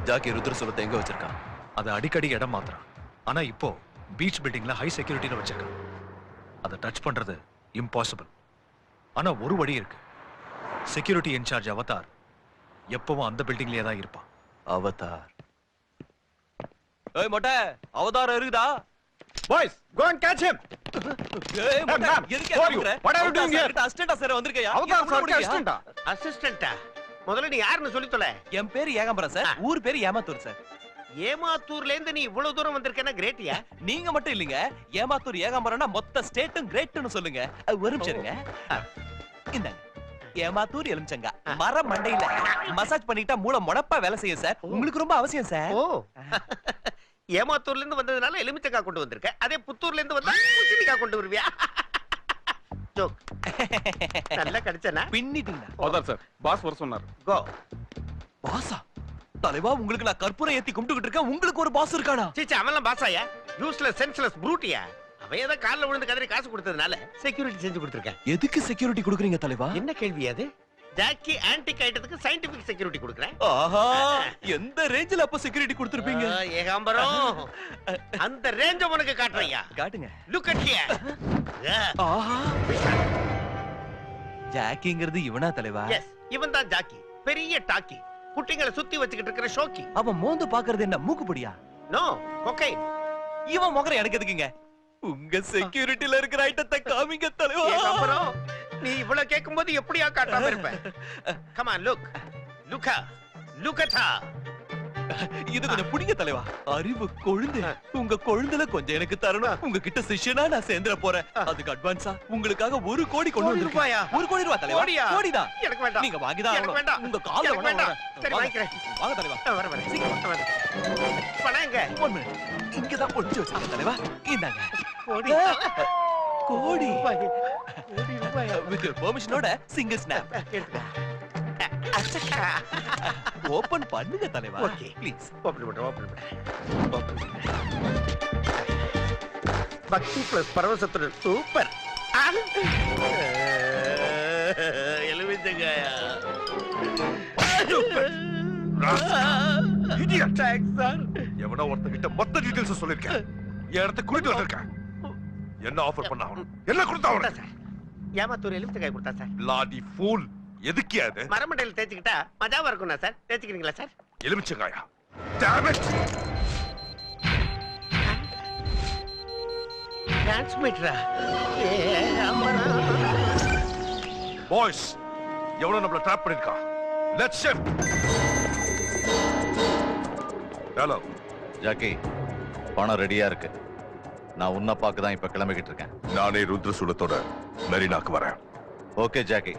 Jackie ருத்ர சொல்லத்தை எங்க வச்சிருக்கான்? அது அடிக்கடி இடம் மாத்திரம். ஆனா இப்போ பீச் பில்டிங்ல ஹை செக்யூரிட்டில வச்சிருக்கான். அதை டச் பண்றது இம்பாசிபிள். ஆனா ஒரு வழி இருக்கு. செக்யூரிட்டி இன்சார்ஜ் அவதார் எப்பவும் அந்த பில்டிங்லயே தான் இருப்பான். அவதார். ஏய் மொட்டை, அவதார் இருக்குதா? Boys, go and catch him. ஏய் மொட்டை, எதுக்கு ஏத்துற? What are you doing here? Assistant sir வந்திருக்கயா? அவதார் சார் அசிஸ்டன்ட்டா? அசிஸ்டன்ட்டா? முதல்ல நீ யாருன்னு சொல்லி தொலை. என் பேரு ஏகாம்பரம் சார். ஊர் பேரு ஏமாத்தூர் சார். ஏமாத்தூர்ல இருந்து நீ இவ்வளவு தூரம் வந்திருக்கேன்னா கிரேட்டியா? நீங்க மட்டும் இல்லீங்க. ஏமாத்தூர் ஏகாம்பரம்னா மொத்த ஸ்டேட்டும் கிரேட்னு சொல்லுங்க. ஒரு நிமிஷம் இருங்க. இந்தாங்க. ஏமாத்தூர் எலுமிச்சங்கா மர மண்டையில மசாஜ் பண்ணிட்டா மூளை முடப்பா வேலை செய்யும் சார். உங்களுக்கு ரொம்ப அவசியம் சார். ஓ, ஏமாத்தூர்ல இருந்து வந்ததுனால எலுமிச்சங்கா கொண்டு வந்திருக்க. அதே புத்தூர்ல இருந்து வந்தா பூசணிக்காய் கொண்டு வருவியா? ஜோக். நல்லா கிடைச்சனா? பின்னிட்டீங்க. அவதார் சார், பாஸ் வர சொன்னார். கோ. பாஸா? தலைவா, உங்களுக்கு நான் கற்பூரம் ஏத்தி கும்பிட்டுக்கிட்டு இருக்கேன். உங்களுக்கு ஒரு பாஸ் இருக்கானா? சீச்சா, அவன்லாம் பாஸாயா? Useless senseless ப்ரூட்டியா? அவன் ஏதோ கால்ல விழுந்து கதறி காசு கொடுத்ததுனால செக்யூரிட்டி செஞ்சு கொடுத்திருக்கேன். எதுக்கு செக்யூரிட்டி கொடுக்குறீங்க தலைவா? என்ன கேள்வி அது? ஜாக்கி ஆன்டிக் ஐட்டத்துக்கு சயின்டிபிக் செக்யூரிட்டி கொடுக்குறேன். ஆஹா, எந்த ரேஞ்சில அப்ப செக்யூரிட்டி கொடுத்திருப்பீங்க? ஏகாம்பரம், அந்த ரேஞ்ச உனக்கு காட்டுறேன்யா. காட்டுங்க. Look at here. ஆஹா, ஜாக்கிங்கிறது இவனா தலைவா? எஸ், இவன் தான் ஜாக்கி. பெரிய டாக்கி, குட்டிங்களை சுத்தி வச்சுக்கிட்டு இருக்கிற ஷோக்கி. அவன் மோந்து பாக்குறது என்ன, மூக்குப்படியா? No, cocaine. இவன் முகர எனக்கு எதுக்குங்க? உங்க செக்யூரிட்டில இருக்கிற ஐட்டத்தை காமிங்க தலைவா. ஏகாம்பரம், நீ இவ்வளவு கேட்கும்போது எப்படியா காட்டாம இருப்ப? Come on, look. லுக்கா, லுக்கதா. இது கொஞ்சம் புடிங்க தலைவா. அறிவு கொழுந்து. உங்க கொழுந்துல கொஞ்சம் எனக்கு தரணும். உங்ககிட்ட சிஷ்யனா நான் சேர்ந்துற போறேன். அதுக்கு அட்வான்ஸா உங்களுக்காக 1 கோடி கொண்டு வந்திருக்கேன். 1 கோடி ரூபாய் தலைவா. கோடியா? எனக்கு வேண்டாம். நீங்க வாங்கிதான் எனக்கு வேண்டாம். உங்க கால்ல வேண்டாம். சரி, வாங்கிக்கிறேன். வாங்க தலைவா. வர சீக்கிரம். பணம் எங்க? 1 மினிட். இங்கதான் ஒளிச்சு வச்சாங்க தலைவா. இந்தாங்க. கோடி. கோடி. கோடி ரூபாயா? வித் யுவர் பெர்மிஷனோட சிங்கிள் ஸ்னாப். ஓபன் பண்ணுங்க தலைவா. Okay please. ஓபன் பண்ணு. பக்தி பிளஸ் பரவசத்துடன் சூப்பர். எலுமிச்சங்காயா? இடியட். Thanks sir. எவனோ ஒருத்தங்கிட்ட மொத்த டீடைல்ஸ் சொல்லிருக்கேன். என் இடத்தை குளித்து வந்திருக்கேன். என்ன ஆஃபர் பண்ண அவன்? என்ன கொடுத்தா அவன்? சார், ஏமாத்தூர் எலுமிச்சங்காய் கொடுத்தா சார். Bloody pool. எதுக்கு அது? மரமண்டையில் தேய்ச்சிக்கிட்டா மஜாவா இருக்கும்னா சார்? தேய்ச்சிக்கிறீங்களா சார்? எலுமிச்சங்காயா? Damn it! டிரான்ஸ்மிட்டரா? பாய்ஸ், எவனோ நம்மள ட்ராப் பண்ணிருக்கான். Let's shift. ஹலோ ஜாக்கி, பணம் ரெடியா இருக்கு. நான் உன்னை பார்க்க தான் இப்ப கிளம்பிக்கிட்டு இருக்கேன். நானே ருத்ரசூலத்தோட மெரினாக்கு வரேன். Okay Jackie.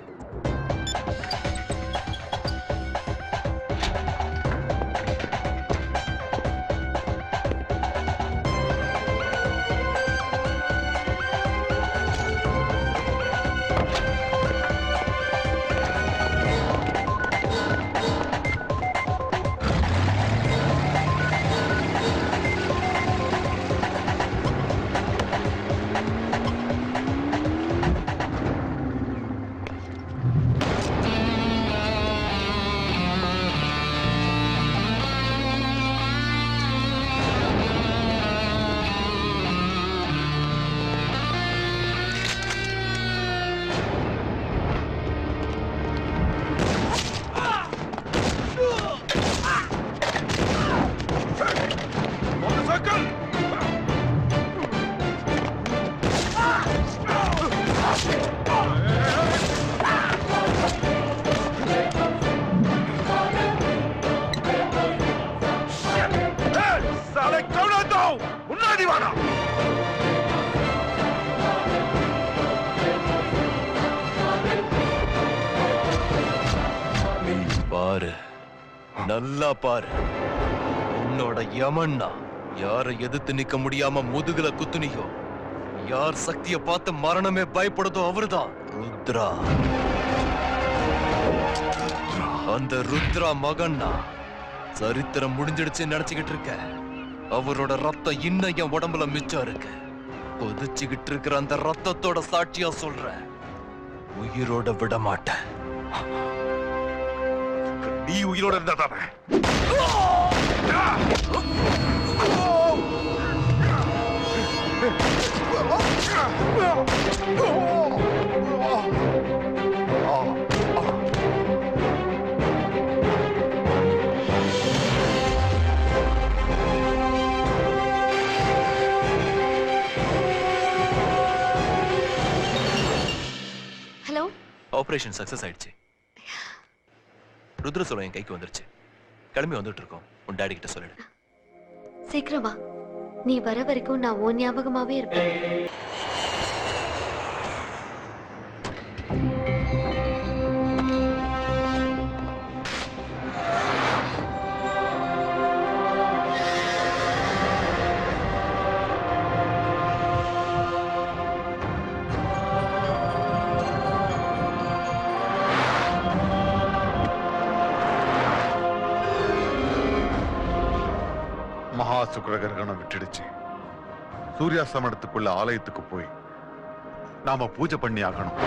பாரு, நல்லா பாரு. உன்னோட யமன்னா யாரை எதிர்த்து நிக்க முடியாம முதுகுல குத்துனியோ, யார் சக்திய பார்த்து மரணமே பயப்படுதோ அவர்தான் ருத்ரா. அந்த ருத்ரா மகன்னா சரித்திரம் முடிஞ்சிடுச்சு நினைச்சுக்கிட்டு இருக்க. அவரோட ரத்தம் இன்னும் என் உடம்புல மிச்சம் இருக்கு. கொதிச்சுக்கிட்டு இருக்கிற அந்த ரத்தத்தோட சாட்சியா சொல்ற, உயிரோட விட மாட்டேன். நீ உயிரோட இருந்தா தானே ஹலோ. ஆபரேஷன் சக்சஸ் ஆயிடுச்சு. ருத்ர சோளம் என் கைக்கு வந்துருச்சு. கிளம்பி வந்துட்டு இருக்கோம். உன் டாடி கிட்ட சொல்லிடு. சீக்கிரமா. நீ வர வரைக்கும் நான் உன் ஞாபகமாவே இருப்பேன். மகா சுக்கிர கிரகணம் விட்டுடுச்சு. சூரியாஸ்தமனத்துக்குள்ள ஆலயத்துக்கு போய் நாம பூஜை பண்ணி ஆகணும்.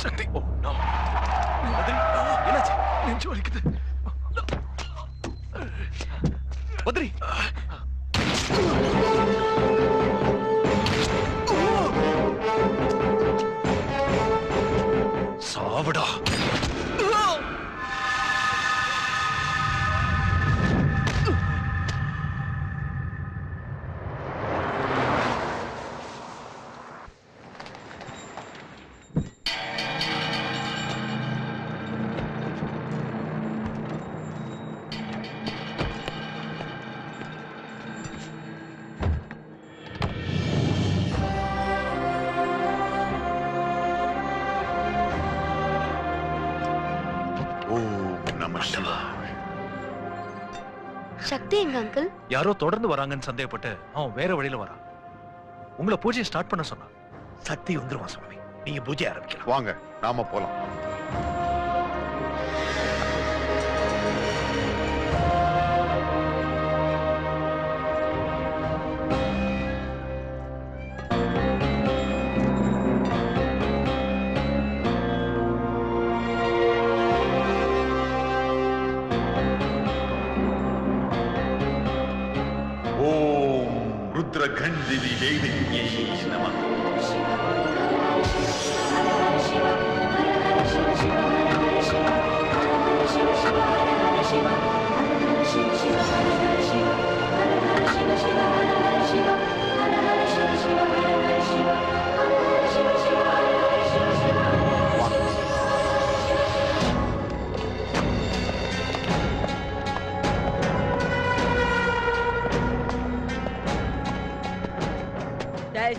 சக்தி. Oh no. என்னாச்சு? நெஞ்சு வலிக்குது. பத்ரி. சாவடா. சக்தி எங்க அங்கிள்? யாரோ தொடர்ந்து வராங்கன்னு சந்தேகப்பட்டு அவன் வேற வழியில வரான். உங்களை பூஜையை ஸ்டார்ட் பண்ண சொன்னான். சக்தி வந்துருவான் சுவாமி. நீங்க பூஜை ஆரம்பிக்கலாம். வாங்க நாம போலாம். ருத்ரகண்டிதி தேவியை நமः.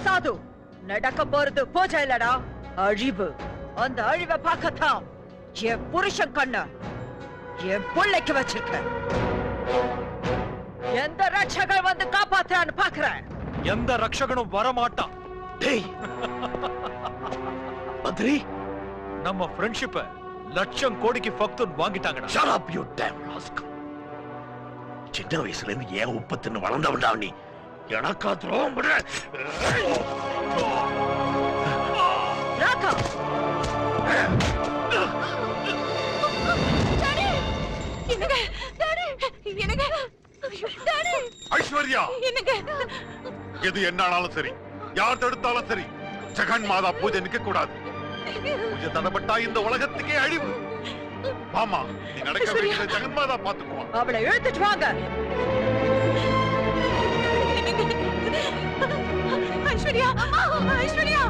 சாது, நடக்க போறது பூஜை இல்லடா, அழிவு. அந்த அழிவை பார்க்கத்தான் என் புருஷன் கண்ண என் பிள்ளைக்கு வச்சிருக்க. எந்த ரட்சகன் வந்து காப்பாத்துறான்னு பாக்குறேன். எந்த ரட்சகனும் வரமாட்டான். டேய் பத்ரி, நம்ம ஃப்ரெண்ட்ஷிப்பை லட்சம் கோடிக்கு ஃபக்துன் வாங்கிட்டாங்கடா. shut up you damn rascal. சின்ன வயசுல இருந்து ஏன் உப்பத்துன்னு வளர்ந்தவன்டா நீ. எனக்கா துரோகம் பண்ற? ராகா, டாடி என்னங்க, டாடி என்னங்க, டாடி ஐஸ்வர்யா, என்னங்க, எது என்னாலும் சரி, யார் தடுத்தாலும் சரி, ஜெகன் மாதா பூஜை நிக்க கூடாது. பூஜை தடப்பட்டா இந்த உலகத்துக்கே அழிவு. மாமா, நீ நடக்க வேண்டிய ஜெகன் மாதா பாத்துக்குவா. அவளை இழுத்துட்டு வாங்க. ஐஸ்வர்யா, ஐஸ்வர்யா